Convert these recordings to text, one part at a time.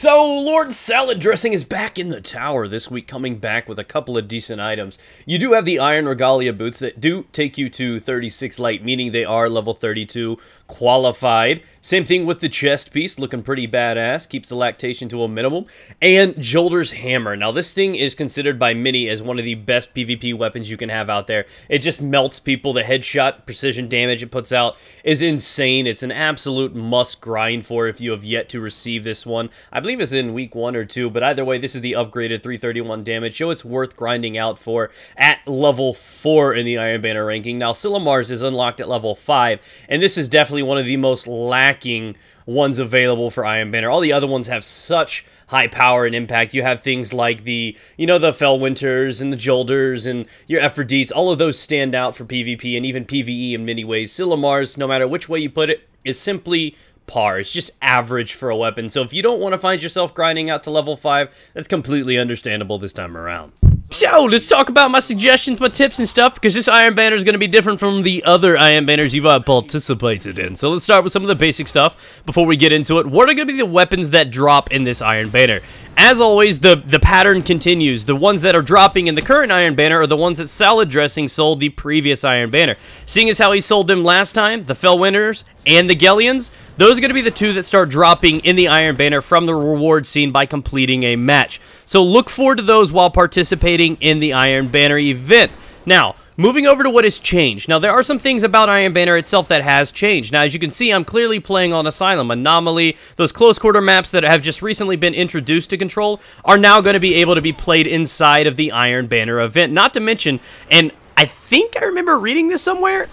So, Lord Salad Dressing is back in the tower this week, coming back with a couple of decent items. You do have the Iron Regalia boots that do take you to 36 light, meaning they are level 32 qualified. Same thing with the chest piece, looking pretty badass, keeps the lactation to a minimum. And Jolder's hammer. Now, this thing is considered by many as one of the best PvP weapons you can have out there. It just melts people. The headshot precision damage it puts out is insane. It's an absolute must grind for if you have yet to receive this one. I believe it's in week 1 or 2, but either way, this is the upgraded 331 damage, so it's worth grinding out for at level 4 in the Iron Banner ranking. Now, Silimar's is unlocked at level 5, and this is definitely one of the most lacking ones available for Iron Banner. All the other ones have such high power and impact. You have things like the, the Fellwinters and the Jolders and your Ephrodites. All of those stand out for PvP and even PvE in many ways. Silimar's, no matter which way you put it, is simply par. It's just average for a weapon. So if you don't want to find yourself grinding out to level 5, that's completely understandable this time around. So, let's talk about my suggestions, my tips and stuff, because this Iron Banner is going to be different from the other Iron Banners you've participated in. So let's start with some of the basic stuff before we get into it. What are going to be the weapons that drop in this Iron Banner? As always, the pattern continues. The ones that are dropping in the current Iron Banner are the ones that Salad Dressing sold the previous Iron Banner. Seeing as how he sold them last time, the Fellwinters and the Gellions, those are going to be the two that start dropping in the Iron Banner from the reward scene by completing a match. So look forward to those while participating in the Iron Banner event. Now, moving over to what has changed. Now, there are some things about Iron Banner itself that has changed. Now, as you can see, I'm clearly playing on Asylum. Anomaly, those close quarter maps that have just recently been introduced to Control are now going to be able to be played inside of the Iron Banner event. Not to mention, and I think I remember reading this somewhere.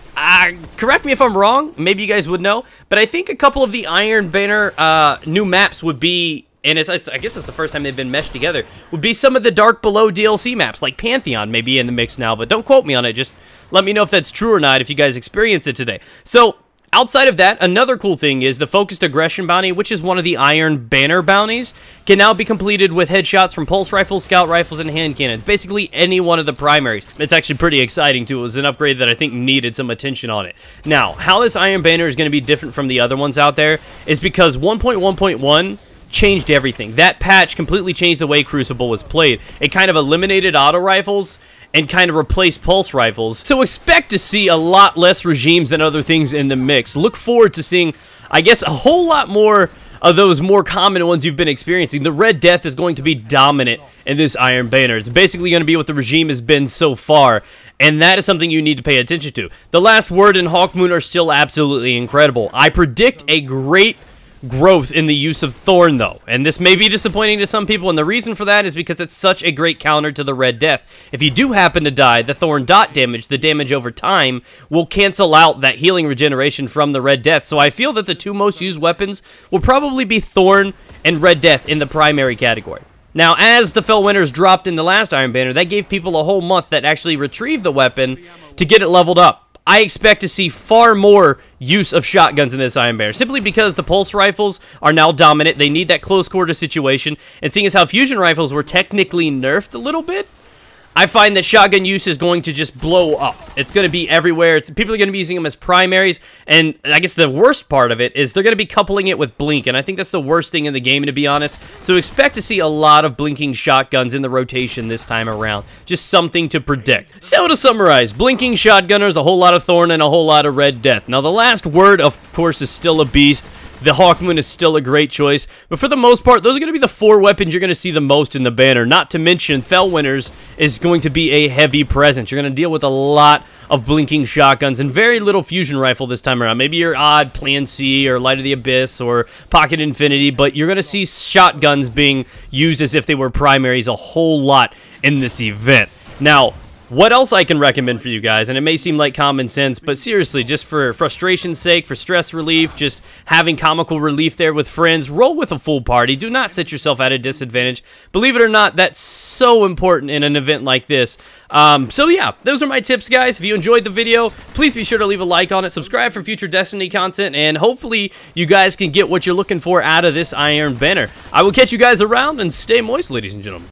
Correct me if I'm wrong. Maybe you guys would know. But I think a couple of the Iron Banner new maps would be, and I guess it's the first time they've been meshed together, would be some of the Dark Below DLC maps, like Pantheon may be in the mix now, but don't quote me on it. Just let me know if that's true or not if you guys experience it today. So, outside of that, another cool thing is the Focused Aggression bounty, which is one of the Iron Banner bounties, can now be completed with headshots from pulse rifles, scout rifles, and hand cannons. Basically, any one of the primaries. It's actually pretty exciting, too. It was an upgrade that I think needed some attention on it. Now, how this Iron Banner is going to be different from the other ones out there is because 1.1.1 changed everything. That patch completely changed the way Crucible was played. It kind of eliminated auto rifles and kind of replace pulse rifles. So expect to see a lot less regimes than other things in the mix. Look forward to seeing, I guess, a whole lot more of those more common ones you've been experiencing. The Red Death is going to be dominant in this Iron Banner. It's basically going to be what the regime has been so far, and that is something you need to pay attention to. The Last Word and Hawkmoon are still absolutely incredible. I predict a great growth in the use of Thorn, though, and this may be disappointing to some people, and the reason for that is because it's such a great counter to the Red Death. If you do happen to die, the Thorn dot damage, the damage over time, will cancel out that healing regeneration from the Red Death, so I feel that the two most used weapons will probably be Thorn and Red Death in the primary category. Now, as the Fellwinters dropped in the last Iron Banner, that gave people a whole month that actually retrieved the weapon to get it leveled up. I expect to see far more use of shotguns in this Iron Banner, simply because the pulse rifles are now dominant. They need that close quarter situation, and seeing as how fusion rifles were technically nerfed a little bit, I find that shotgun use is going to just blow up. It's going to be everywhere. People are going to be using them as primaries, and I guess the worst part of it is they're going to be coupling it with Blink, and I think that's the worst thing in the game, to be honest. So expect to see a lot of blinking shotguns in the rotation this time around. Just something to predict. So to summarize, blinking shotgunners, a whole lot of Thorn, and a whole lot of Red Death. Now the Last Word, of course, is still a beast. The Hawkmoon is still a great choice, but for the most part, those are going to be the 4 weapons you're going to see the most in the banner. Not to mention, Fellwinters is going to be a heavy presence. You're going to deal with a lot of blinking shotguns and very little fusion rifle this time around. Maybe your odd Plan C or Light of the Abyss or Pocket Infinity, but you're going to see shotguns being used as if they were primaries a whole lot in this event. Now, what else I can recommend for you guys, and it may seem like common sense, but seriously, just for frustration's sake, for stress relief, just having comical relief there with friends, roll with a full party. Do not set yourself at a disadvantage. Believe it or not, that's so important in an event like this. So yeah, those are my tips, guys. If you enjoyed the video, please be sure to leave a like on it, subscribe for future Destiny content, and hopefully you guys can get what you're looking for out of this Iron Banner. I will catch you guys around, and stay moist, ladies and gentlemen.